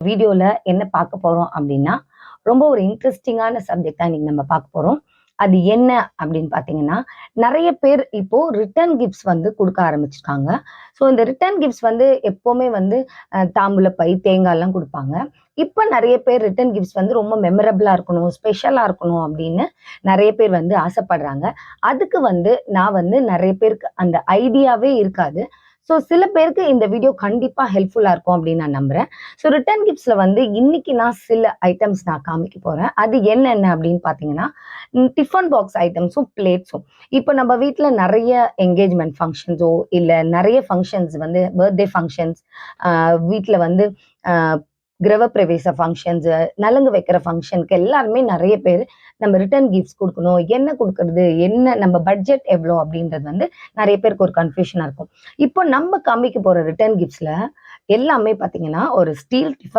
வீடியோல என்ன பார்க்க போறோம் அப்படின்னா, ரொம்ப ஒரு இன்ட்ரெஸ்டிங்கான சப்ஜெக்ட் தான் இன்னைக்கு நம்ம பார்க்க போறோம். அது என்ன அப்படின்னு பார்த்தீங்கன்னா, நெறைய பேர் இப்போ ரிட்டர்ன் கிஃப்ட்ஸ் வந்து குடுக்க ஆரம்பிச்சுருக்காங்க. ஸோ இந்த ரிட்டர்ன் கிஃப்ட்ஸ் வந்து எப்பவுமே வந்து தாம்பூல பை, தேங்காய்லாம் குடுப்பாங்க. இப்ப நெறைய பேர் ரிட்டர்ன் கிஃப்ட்ஸ் வந்து ரொம்ப மெமரபிளா இருக்கணும், ஸ்பெஷலா இருக்கணும் அப்படின்னு நெறைய பேர் வந்து ஆசைப்படுறாங்க. அதுக்கு வந்து நான் வந்து நெறைய பேருக்கு அந்த ஐடியாவே இருக்காது. ஸோ சில பேருக்கு இந்த வீடியோ கண்டிப்பா ஹெல்ப்ஃபுல்லா இருக்கும் அப்படின்னு நான் நம்புறேன். ஸோ ரிட்டர்ன் கிஃப்ட்ஸ்ல வந்து இன்னைக்கு நான் சில ஐட்டம்ஸ் நான் காமிக்க போறேன். அது என்னென்ன அப்படின்னு பார்த்தீங்கன்னா, டிஃபன் பாக்ஸ் ஐட்டம்ஸும், பிளேட்ஸும். இப்போ நம்ம வீட்ல நெறைய என்கேஜ்மெண்ட் ஃபங்ஷன்ஸோ, இல்ல நெறைய ஃபங்ஷன்ஸ் வந்து பர்த்டே ஃபங்ஷன்ஸ், அ வீட்ல வந்து அ கிரகப்பிரவேச ஃபங்ஷன்ஸு, நலுங்கு வைக்கிற ஃபங்ஷனுக்கு எல்லாருமே நெறைய பேரு நம்ம ரிட்டர்ன் கிஃப்ட்ஸ் குடுக்கணும். என்ன குடுக்கறது? என்ன நம்ம பட்ஜெட் எவ்வளோ? அப்படின்றது வந்து நெறைய பேருக்கு ஒரு கன்ஃப்யூஷனா இருக்கும். இப்போ நம்ம காமிக்க போற ரிட்டர்ன் கிஃப்ட்ஸ்ல எல்லாமே பார்த்தீங்கன்னா, ஒரு ஸ்டீல் டிஃபன்